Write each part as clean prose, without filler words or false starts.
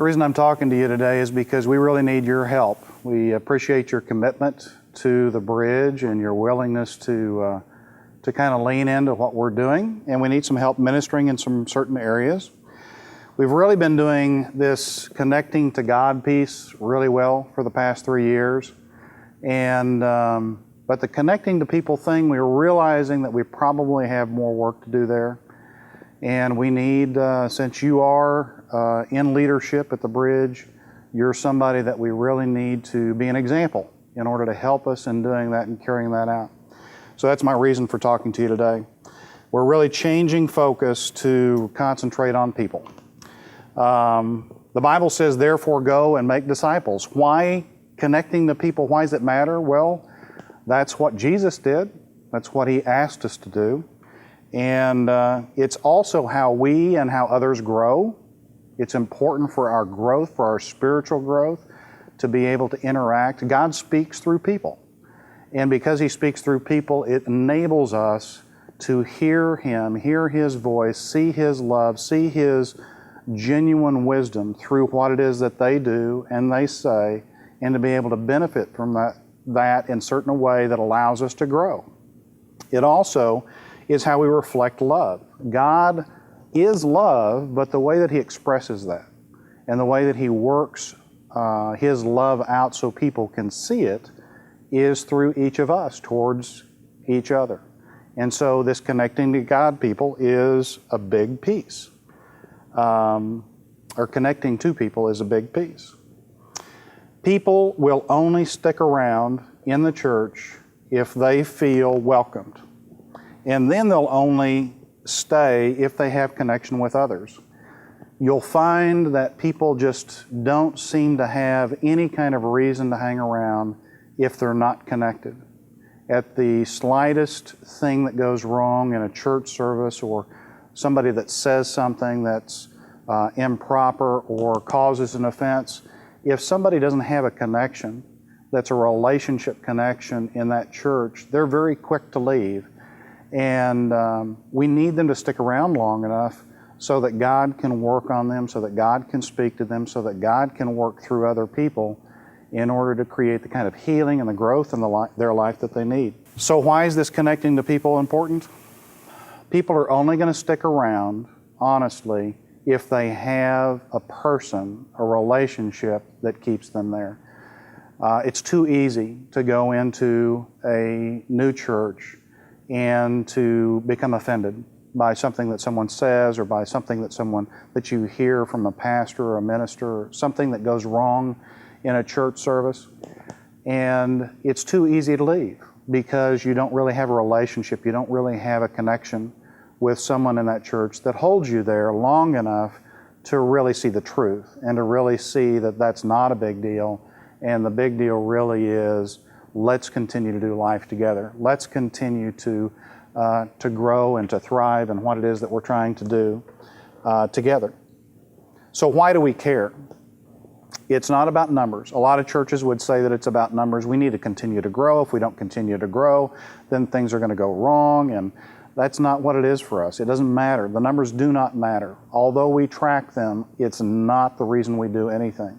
The reason I'm talking to you today is because we really need your help. We appreciate your commitment to the bridge and your willingness to kind of lean into what we're doing, and we need some help ministering in some certain areas. We've really been doing this connecting to God piece really well for the past 3 years, and but the connecting to people thing, we're realizing that we probably have more work to do there. And we need, since you are in leadership at the bridge, you're somebody that we really need to be an example in order to help us in doing that and carrying that out. So that's my reason for talking to you today. We're really changing focus to concentrate on people. The Bible says, therefore go and make disciples. Why connecting to people? Why does it matter? Well, that's what Jesus did. That's what He asked us to do. And it's also how we and how others grow. It's important for our growth, for our spiritual growth, to be able to interact. God speaks through people. And because He speaks through people, it enables us to hear Him, hear His voice, see His love, see His genuine wisdom through what it is that they do and they say, and to be able to benefit from that in certain way that allows us to grow. It also is how we reflect love. God is love, but the way that He expresses that and the way that He works His love out so people can see it is through each of us towards each other. And so this connecting to God people is a big piece. Or connecting to people is a big piece. People will only stick around in the church if they feel welcomed. And then they'll only stay if they have connection with others. You'll find that people just don't seem to have any kind of reason to hang around if they're not connected. At the slightest thing that goes wrong in a church service, or somebody that says something that's improper or causes an offense, if somebody doesn't have a connection that's a relationship connection in that church, they're very quick to leave. And we need them to stick around long enough so that God can work on them, so that God can speak to them, so that God can work through other people in order to create the kind of healing and the growth in their life that they need. So why is this connecting to people important? People are only going to stick around, honestly, if they have a person, a relationship that keeps them there. It's too easy to go into a new church and to become offended by something that someone says, or by something that you hear from a pastor or a minister, or something that goes wrong in a church service. And it's too easy to leave because you don't really have a relationship, you don't really have a connection with someone in that church that holds you there long enough to really see the truth and to really see that that's not a big deal. And the big deal really is, let's continue to do life together. Let's continue to grow and to thrive in what it is that we're trying to do together. So why do we care? It's not about numbers. A lot of churches would say that it's about numbers. We need to continue to grow. If we don't continue to grow, then things are going to go wrong, and that's not what it is for us. It doesn't matter. The numbers do not matter. Although we track them, it's not the reason we do anything.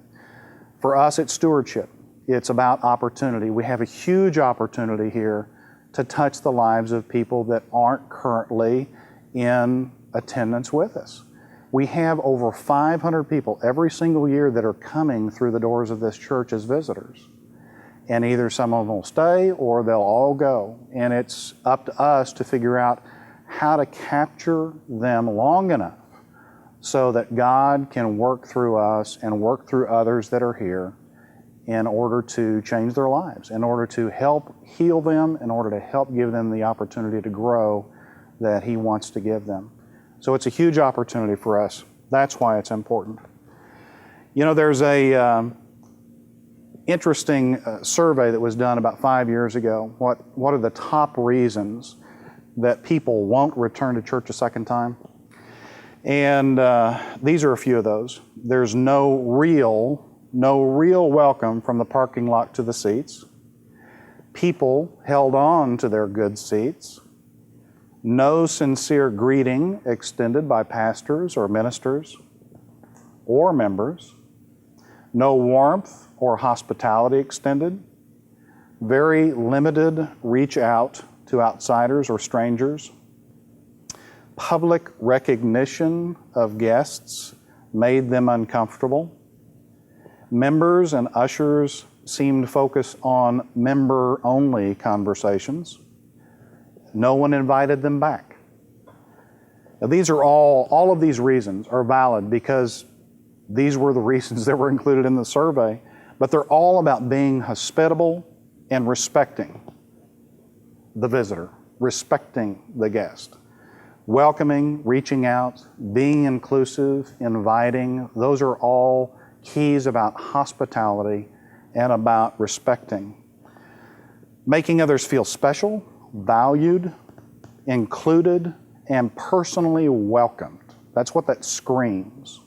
For us, it's stewardship. It's about opportunity. We have a huge opportunity here to touch the lives of people that aren't currently in attendance with us. We have over 500 people every single year that are coming through the doors of this church as visitors. And either some of them will stay or they'll all go. And it's up to us to figure out how to capture them long enough so that God can work through us and work through others that are here in order to change their lives, in order to help heal them, in order to help give them the opportunity to grow that He wants to give them. So it's a huge opportunity for us. That's why it's important. You know, there's a interesting survey that was done about 5 years ago. What are the top reasons that people won't return to church a second time? And these are a few of those. There's no real welcome from the parking lot to the seats. People held on to their good seats. No sincere greeting extended by pastors or ministers or members. no warmth or hospitality extended, very limited reach out to outsiders or strangers, public recognition of guests made them uncomfortable, members and ushers seemed focused on member-only conversations, no one invited them back. Now, these are all of these reasons are valid because these were the reasons that were included in the survey, but they're all about being hospitable and respecting the visitor, respecting the guest. Welcoming, reaching out, being inclusive, inviting, those are all keys about hospitality and about respecting. Making others feel special, valued, included, and personally welcomed. That's what that screams.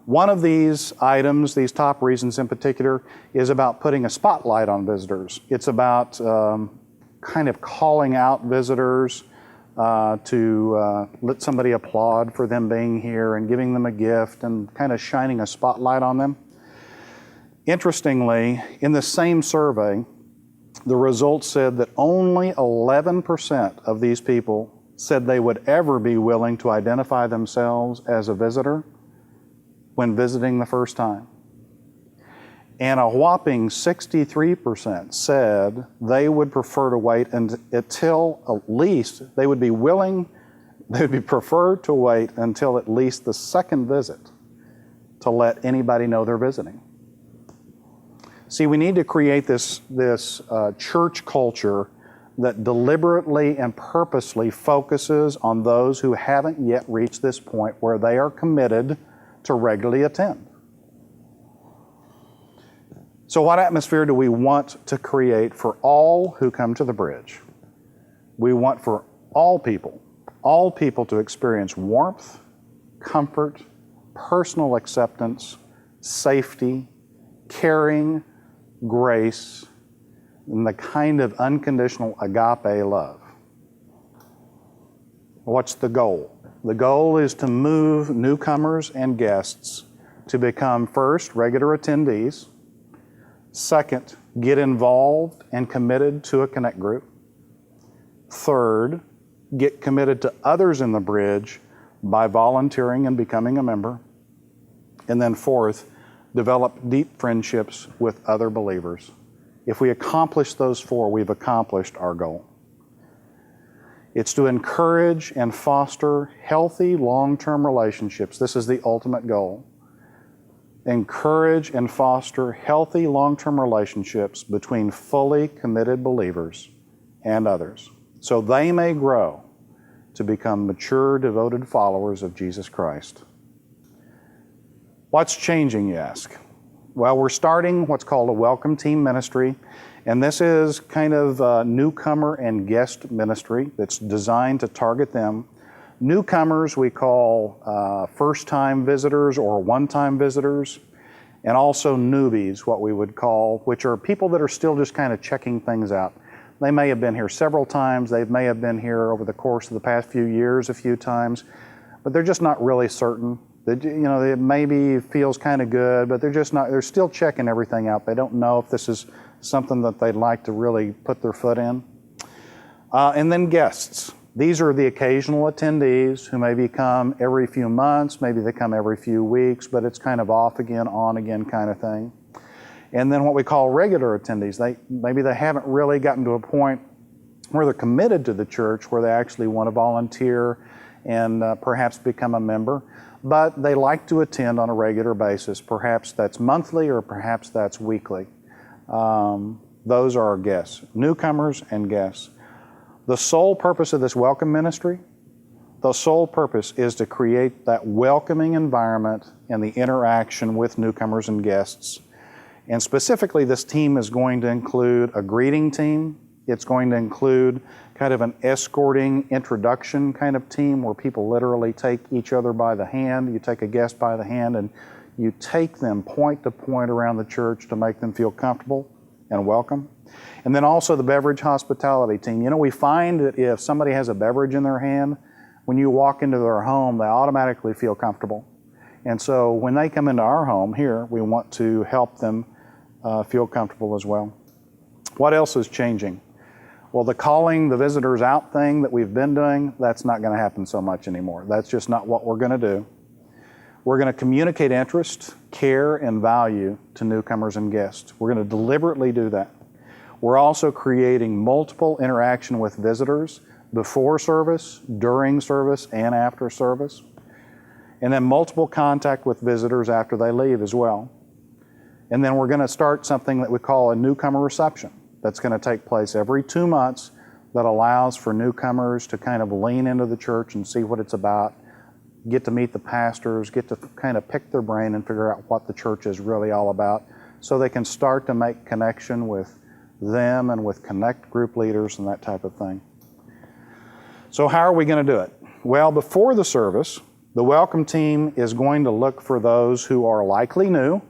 One of these items, these top reasons in particular, is about putting a spotlight on visitors. It's about kind of calling out visitors to let somebody applaud for them being here and giving them a gift and kind of shining a spotlight on them. Interestingly, in the same survey, the results said that only 11% of these people said they would ever be willing to identify themselves as a visitor when visiting the first time. And a whopping 63% said they would prefer to wait until at least, they would be preferred to wait until at least the second visit to let anybody know they're visiting. See, we need to create this church culture that deliberately and purposely focuses on those who haven't yet reached this point where they are committed to regularly attend. So what atmosphere do we want to create for all who come to the bridge? We want for all people to experience warmth, comfort, personal acceptance, safety, caring, grace, and the kind of unconditional agape love. What's the goal? The goal is to move newcomers and guests to become, first, regular attendees, second, get involved and committed to a connect group, third, get committed to others in the bridge by volunteering and becoming a member, and then fourth, develop deep friendships with other believers. If we accomplish those four, we've accomplished our goal. It's to encourage and foster healthy long-term relationships. This is the ultimate goal. Encourage and foster healthy long-term relationships between fully committed believers and others, so they may grow to become mature, devoted followers of Jesus Christ. What's changing, you ask? Well, we're starting what's called a welcome team ministry, and this is kind of a newcomer and guest ministry that's designed to target them. Newcomers we call first-time visitors or one-time visitors, and also newbies, what we would call, which are people that are still just kind of checking things out. They may have been here several times, they may have been here over the course of the past few years a few times, but they're just not really certain. It maybe feels kind of good, but they're still checking everything out. They don't know if this is something that they'd like to really put their foot in. And then guests. These are the occasional attendees who maybe come every few months, maybe they come every few weeks, but it's kind of off again, on again kind of thing. And then what we call regular attendees. Maybe they haven't really gotten to a point where they're committed to the church, where they actually want to volunteer and perhaps become a member, but they like to attend on a regular basis. Perhaps that's monthly or perhaps that's weekly. Those are our guests, newcomers and guests. The sole purpose of this welcome ministry, the sole purpose is to create that welcoming environment and the interaction with newcomers and guests. And specifically, this team is going to include a greeting team. It's going to include kind of an escorting introduction kind of team where people literally take each other by the hand. You take a guest by the hand and you take them point to point around the church to make them feel comfortable and welcome. And then also the beverage hospitality team. We find that if somebody has a beverage in their hand, when you walk into their home, they automatically feel comfortable. And so when they come into our home here, we want to help them feel comfortable as well. What else is changing? Well, the calling the visitors out thing that we've been doing, that's not going to happen so much anymore. That's just not what we're going to do. We're going to communicate interest, care, and value to newcomers and guests. We're going to deliberately do that. We're also creating multiple interaction with visitors before service, during service, and after service. And then multiple contact with visitors after they leave as well. And then we're going to start something that we call a newcomer reception. That's going to take place every 2 months that allows for newcomers to kind of lean into the church and see what it's about, get to meet the pastors, get to kind of pick their brain and figure out what the church is really all about so they can start to make connection with them and with connect group leaders and that type of thing. So how are we going to do it? Well, before the service, the welcome team is going to look for those who are likely new.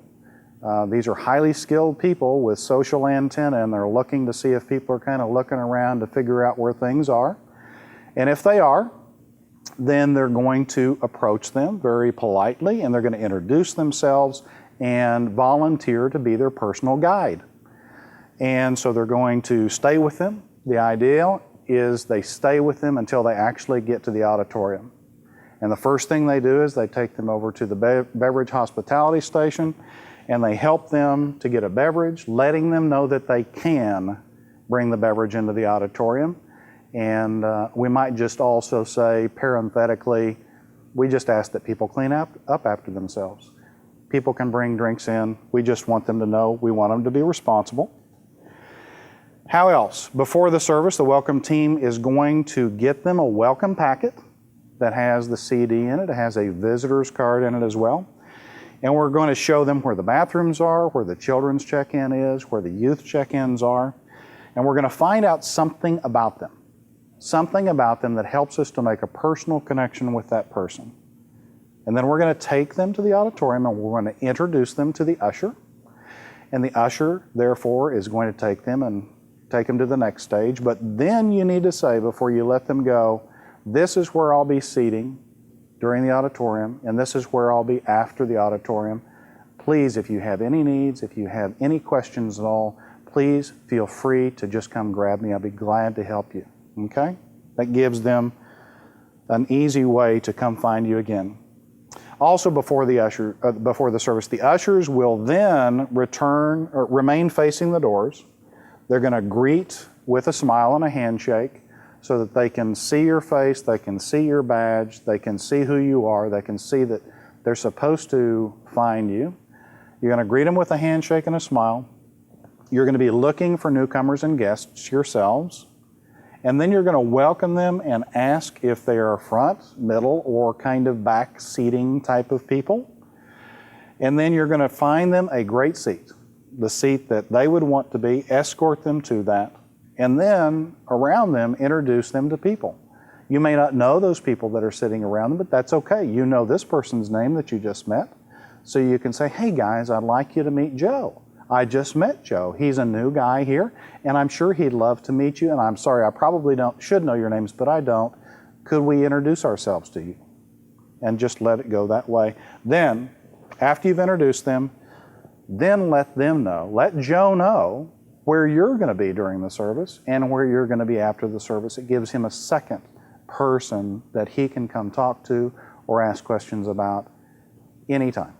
These are highly skilled people with social antenna, and they're looking to see if people are kind of looking around to figure out where things are. And if they are, then they're going to approach them very politely, and they're going to introduce themselves and volunteer to be their personal guide. And so they're going to stay with them. The idea is they stay with them until they actually get to the auditorium. And the first thing they do is they take them over to the beverage hospitality station, and they help them to get a beverage, letting them know that they can bring the beverage into the auditorium. And we might just also say, parenthetically, we just ask that people clean up after themselves. People can bring drinks in. We just want them to know we want them to be responsible. How else? Before the service, the welcome team is going to get them a welcome packet that has the CD in it. It has a visitor's card in it as well. And we're going to show them where the bathrooms are, where the children's check-in is, where the youth check-ins are. And we're going to find out something about them that helps us to make a personal connection with that person. And then we're going to take them to the auditorium, and we're going to introduce them to the usher. And the usher, therefore, is going to take them to the next stage. But then you need to say, before you let them go, this is where I'll be seating during the auditorium, and this is where I'll be after the auditorium. Please, if you have any needs, if you have any questions at all, please feel free to just come grab me. I'll be glad to help you. Okay? That gives them an easy way to come find you again. Also, before the service, the ushers will then remain facing the doors. They're going to greet with a smile and a handshake, so that they can see your face, they can see your badge, they can see who you are, they can see that they're supposed to find you. You're going to greet them with a handshake and a smile. You're going to be looking for newcomers and guests yourselves. And then you're going to welcome them and ask if they are front, middle, or kind of back seating type of people. And then you're going to find them a great seat, the seat that they would want to be, escort them to that. And then, around them, introduce them to people. You may not know those people that are sitting around them, but that's okay. You know this person's name that you just met. So you can say, hey guys, I'd like you to meet Joe. I just met Joe. He's a new guy here, and I'm sure he'd love to meet you. And I'm sorry, I probably should know your names, but I don't. Could we introduce ourselves to you? And just let it go that way. Then, after you've introduced them, then let Joe know where you're going to be during the service and where you're going to be after the service. It gives him a second person that he can come talk to or ask questions about anytime.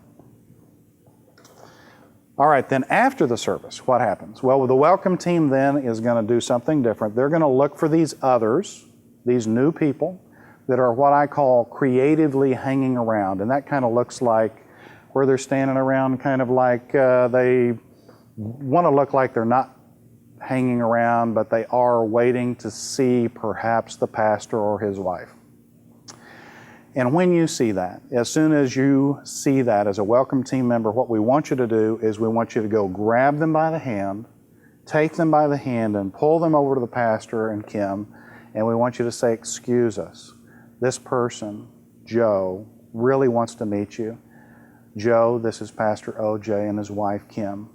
All right, then after the service, what happens? Well, the welcome team then is going to do something different. They're going to look for these others, these new people that are what I call creatively hanging around. And that kind of looks like where they're standing around kind of like they want to look like they're not hanging around, but they are waiting to see perhaps the pastor or his wife. And when you see that, as soon as you see that as a welcome team member, what we want you to do is we want you to go grab them by the hand, take them by the hand and pull them over to the pastor and Kim, and we want you to say, excuse us, this person, Joe, really wants to meet you. Joe, this is Pastor OJ and his wife Kim.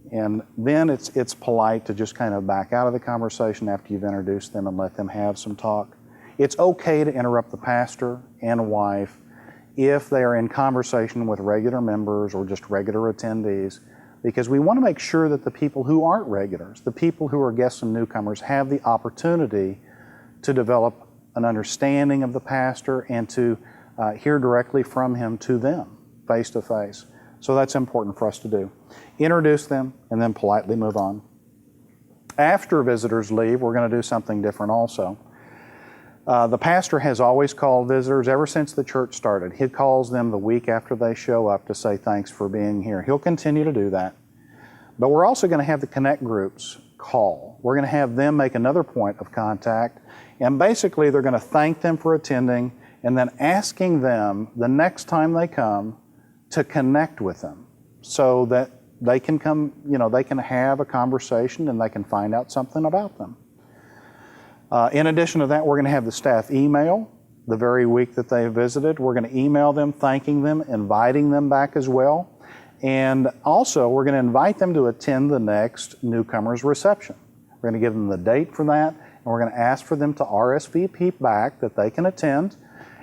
And then it's polite to just kind of back out of the conversation after you've introduced them and let them have some talk. It's okay to interrupt the pastor and wife if they are in conversation with regular members or just regular attendees, because we want to make sure that the people who aren't regulars, the people who are guests and newcomers, have the opportunity to develop an understanding of the pastor and to hear directly from him to them, face to face. So that's important for us to do. Introduce them and then politely move on. After visitors leave, we're going to do something different also. The pastor has always called visitors ever since the church started. He calls them the week after they show up to say thanks for being here. He'll continue to do that. But we're also going to have the connect groups call. We're going to have them make another point of contact, and basically they're going to thank them for attending and then asking them the next time they come to connect with them so that they can come, they can have a conversation and they can find out something about them. In addition to that, we're going to have the staff email the very week that they visited. We're going to email them, thanking them, inviting them back as well. And also, we're going to invite them to attend the next Newcomers reception. We're going to give them the date for that, and we're going to ask for them to RSVP back that they can attend,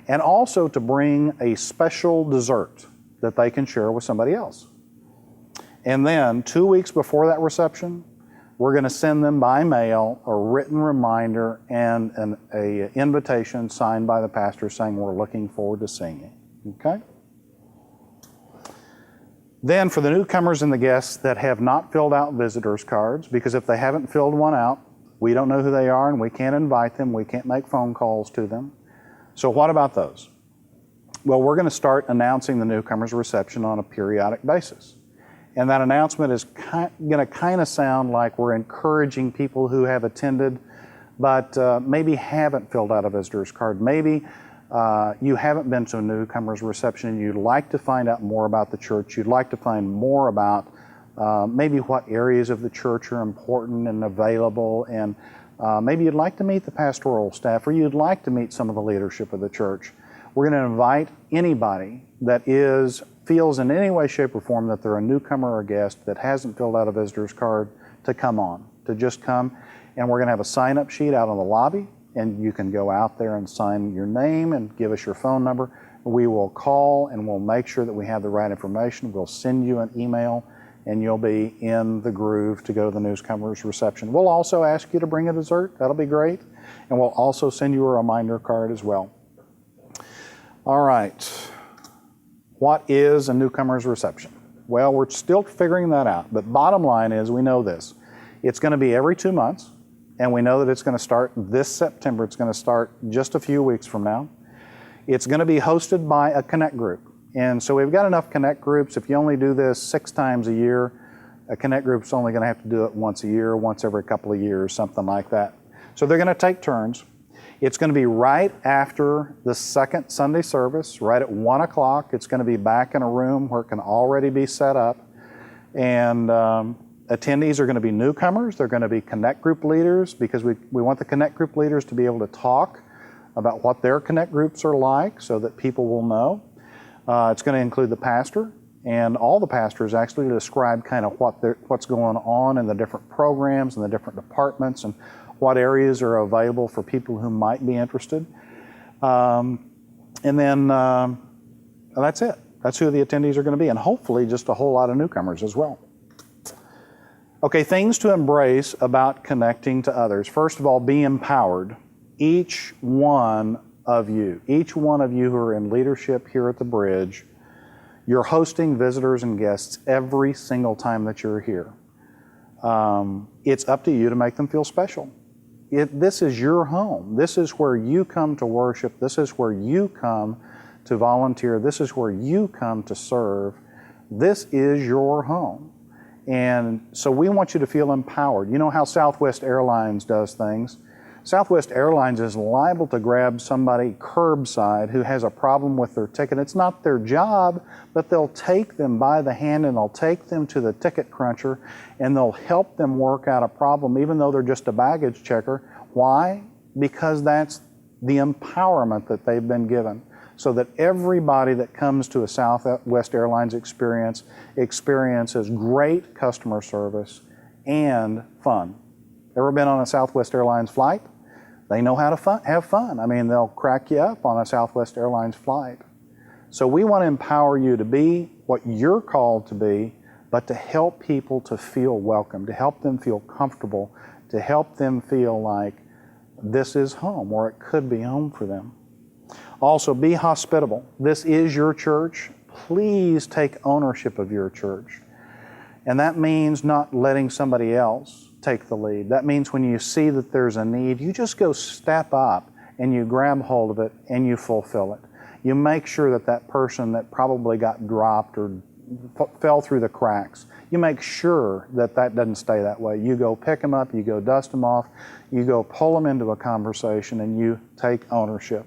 and also to bring a special dessert that they can share with somebody else. And then, 2 weeks before that reception, we're going to send them by mail a written reminder and an invitation signed by the pastor saying we're looking forward to seeing you. Okay? Then for the newcomers and the guests that have not filled out visitors cards, because if they haven't filled one out, we don't know who they are and we can't invite them, we can't make phone calls to them. So what about those? Well, we're going to start announcing the newcomers reception on a periodic basis. And that announcement is going to kind of sound like we're encouraging people who have attended but maybe haven't filled out a visitor's card. Maybe you haven't been to a newcomer's reception and you'd like to find out more about the church. You'd like to find more about maybe what areas of the church are important and available, and maybe you'd like to meet the pastoral staff, or you'd like to meet some of the leadership of the church. We're going to invite anybody that feels in any way, shape, or form that they're a newcomer or a guest that hasn't filled out a visitor's card to come on, to just come. And we're going to have a sign-up sheet out in the lobby, and you can go out there and sign your name and give us your phone number. We will call and we'll make sure that we have the right information. We'll send you an email and you'll be in the groove to go to the newcomers reception. We'll also ask you to bring a dessert. That'll be great. And we'll also send you a reminder card as well. All right. What is a newcomer's reception? Well, we're still figuring that out, but bottom line is we know this. It's going to be every 2 months, and we know that it's going to start this September. It's going to start just a few weeks from now. It's going to be hosted by a connect group, and so we've got enough connect groups. If you only do this 6 times a year, a connect group's only going to have to do it once a year, once every couple of years, something like that. So they're going to take turns. It's going to be right after the second Sunday service, right at 1 o'clock. It's going to be back in a room where it can already be set up. And attendees are going to be newcomers. They're going to be connect group leaders, because we want the connect group leaders to be able to talk about what their connect groups are like so that people will know. It's going to include the pastor and all the pastors actually to describe kind of what's going on in the different programs and the different departments and what areas are available for people who might be interested. And then that's it. That's who the attendees are going to be, and hopefully just a whole lot of newcomers as well. Okay, things to embrace about connecting to others. First of all, be empowered. Each one of you who are in leadership here at the Bridge, you're hosting visitors and guests every single time that you're here. It's up to you to make them feel special. This is your home. This is where you come to worship. This is where you come to volunteer. This is where you come to serve. This is your home. And so we want you to feel empowered. You know how Southwest Airlines does things? Southwest Airlines is liable to grab somebody curbside who has a problem with their ticket. It's not their job, but they'll take them by the hand and they'll take them to the ticket cruncher and they'll help them work out a problem even though they're just a baggage checker. Why? Because that's the empowerment that they've been given, so that everybody that comes to a Southwest Airlines experiences great customer service and fun. Ever been on a Southwest Airlines flight? They know how to have fun. I mean, they'll crack you up on a Southwest Airlines flight. So we want to empower you to be what you're called to be, but to help people to feel welcome, to help them feel comfortable, to help them feel like this is home, or it could be home for them. Also, be hospitable. This is your church. Please take ownership of your church. And that means not letting somebody else take the lead. That means when you see that there's a need, you just go step up and you grab hold of it and you fulfill it. You make sure that that person that probably got dropped or fell through the cracks, you make sure that that doesn't stay that way. You go pick them up, you go dust them off, you go pull them into a conversation, and you take ownership.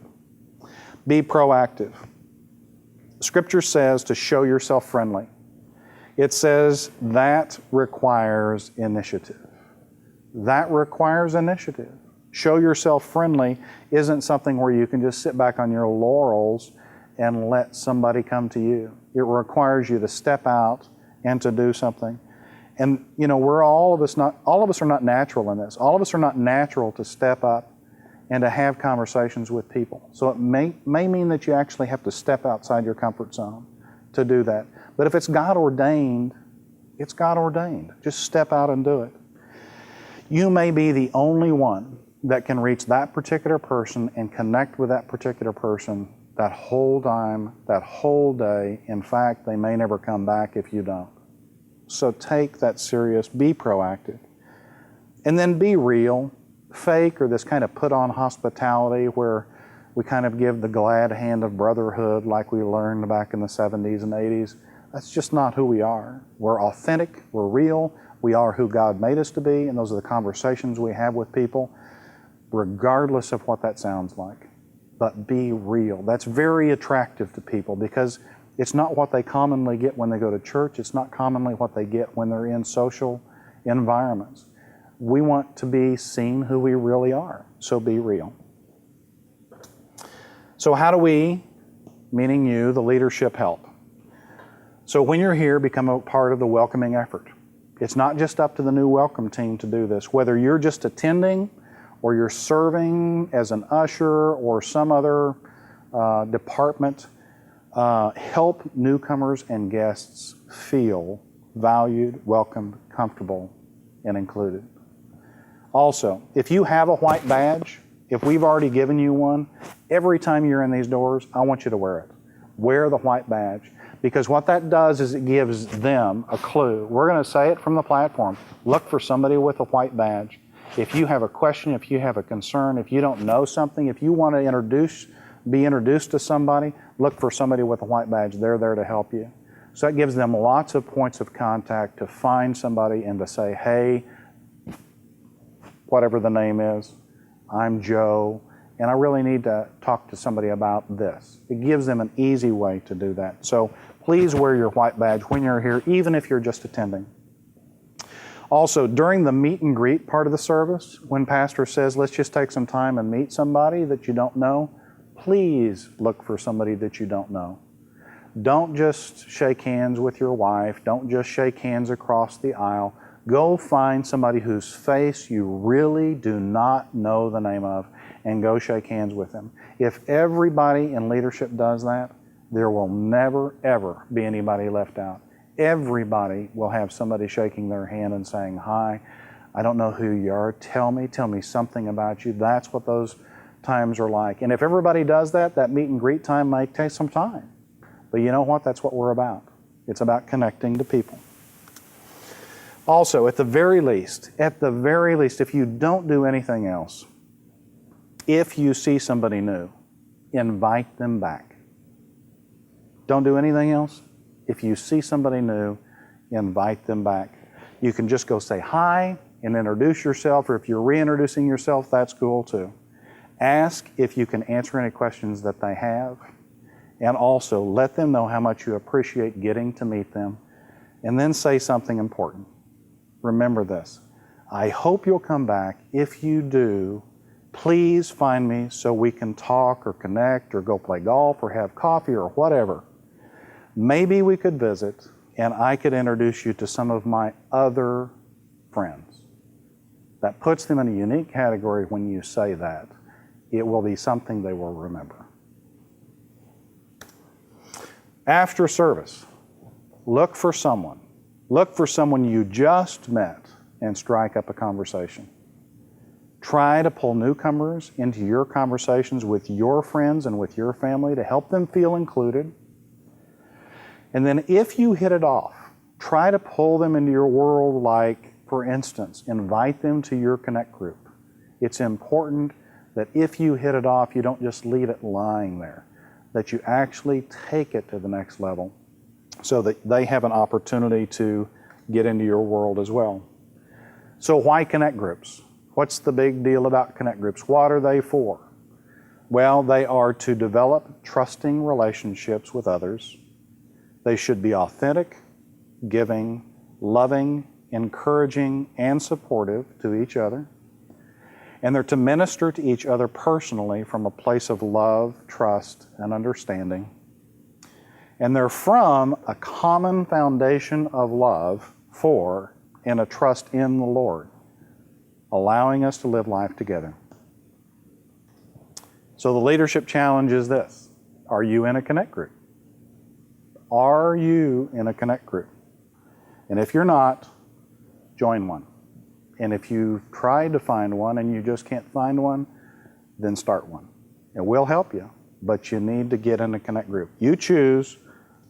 Be proactive. Scripture says to show yourself friendly. It says that requires initiative. That requires initiative. Show yourself friendly isn't something where you can just sit back on your laurels and let somebody come to you. It requires you to step out and to do something. And all of us are not natural in this. All of us are not natural to step up and to have conversations with people. So it may mean that you actually have to step outside your comfort zone to do that. But if it's God ordained, it's God ordained. Just step out and do it. You may be the only one that can reach that particular person and connect with that particular person that whole time, that whole day. In fact, they may never come back if you don't. So take that serious, be proactive. And then be real. Fake or this kind of put on hospitality where we kind of give the glad hand of brotherhood like we learned back in the 70s and 80s. That's just not who we are. We're authentic, we're real, we are who God made us to be, and those are the conversations we have with people, regardless of what that sounds like. But be real. That's very attractive to people because it's not what they commonly get when they go to church. It's not commonly what they get when they're in social environments. We want to be seen who we really are, so be real. So how do we, meaning you, the leadership, help? So when you're here, become a part of the welcoming effort. It's not just up to the new welcome team to do this. Whether you're just attending or you're serving as an usher or some other department, help newcomers and guests feel valued, welcomed, comfortable, and included. Also, if you have a white badge, if we've already given you one, every time you're in these doors, I want you to wear it. Wear the white badge. Because what that does is it gives them a clue. We're going to say it from the platform. Look for somebody with a white badge. If you have a question, if you have a concern, if you don't know something, if you want to be introduced to somebody, look for somebody with a white badge. They're there to help you. So that gives them lots of points of contact to find somebody and to say, hey, whatever the name is, I'm Joe, and I really need to talk to somebody about this. It gives them an easy way to do that. So please wear your white badge when you're here, even if you're just attending. Also, during the meet and greet part of the service, when pastor says, let's just take some time and meet somebody that you don't know, please look for somebody that you don't know. Don't just shake hands with your wife. Don't just shake hands across the aisle. Go find somebody whose face you really do not know the name of and go shake hands with them. If everybody in leadership does that, there will never, ever be anybody left out. Everybody will have somebody shaking their hand and saying, hi, I don't know who you are. Tell me something about you. That's what those times are like. And if everybody does that, that meet and greet time might take some time. But you know what? That's what we're about. It's about connecting to people. Also, at the very least, if you don't do anything else, if you see somebody new, invite them back. Don't do anything else. If you see somebody new, invite them back. You can just go say hi and introduce yourself, or if you're reintroducing yourself, that's cool too. Ask if you can answer any questions that they have, and also let them know how much you appreciate getting to meet them, and then say something important. Remember this. I hope you'll come back. If you do, please find me so we can talk or connect or go play golf or have coffee or whatever. Maybe we could visit and I could introduce you to some of my other friends. That puts them in a unique category when you say that. It will be something they will remember. After service, look for someone. Look for someone you just met and strike up a conversation. Try to pull newcomers into your conversations with your friends and with your family to help them feel included. And then if you hit it off, try to pull them into your world, like, for instance, invite them to your Connect group. It's important that if you hit it off, you don't just leave it lying there, that you actually take it to the next level so that they have an opportunity to get into your world as well. So why Connect groups? What's the big deal about Connect groups? What are they for? Well, they are to develop trusting relationships with others. They should be authentic, giving, loving, encouraging, and supportive to each other. And they're to minister to each other personally from a place of love, trust, and understanding. And they're from a common foundation of love for and a trust in the Lord, allowing us to live life together. So the leadership challenge is this. Are you in a Connect group? Are you in a Connect group? And if you're not, join one. And if you've tried to find one and you just can't find one, then start one. And we'll help you, but you need to get in a Connect group. You choose,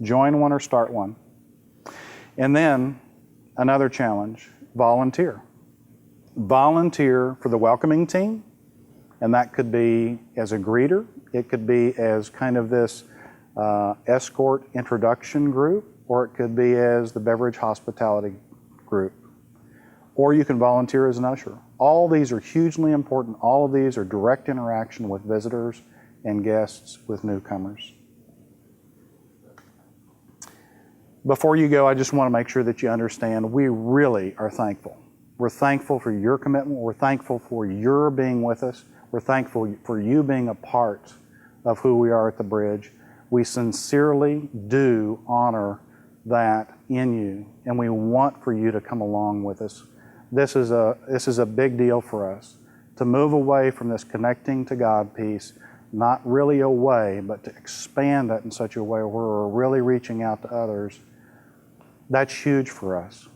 join one or start one. And then another challenge, volunteer. Volunteer for the welcoming team, and that could be as a greeter. It could be as kind of this escort introduction group, or it could be as the beverage hospitality group. Or you can volunteer as an usher. All these are hugely important. All of these are direct interaction with visitors and guests, with newcomers. Before you go, I just want to make sure that you understand we really are thankful. We're thankful for your commitment. We're thankful for your being with us. We're thankful for you being a part of who we are at the Bridge. We sincerely do honor that in you, and we want for you to come along with us. This is a big deal for us, to move away from this connecting to God piece, not really away, but to expand it in such a way where we're really reaching out to others. That's huge for us.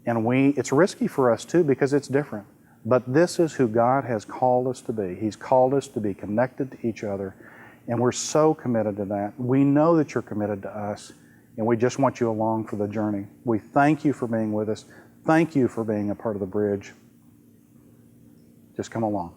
And it's risky for us too, because it's different. But this is who God has called us to be. He's called us to be connected to each other, and we're so committed to that. We know that you're committed to us, and we just want you along for the journey. We thank you for being with us. Thank you for being a part of the Bridge. Just come along.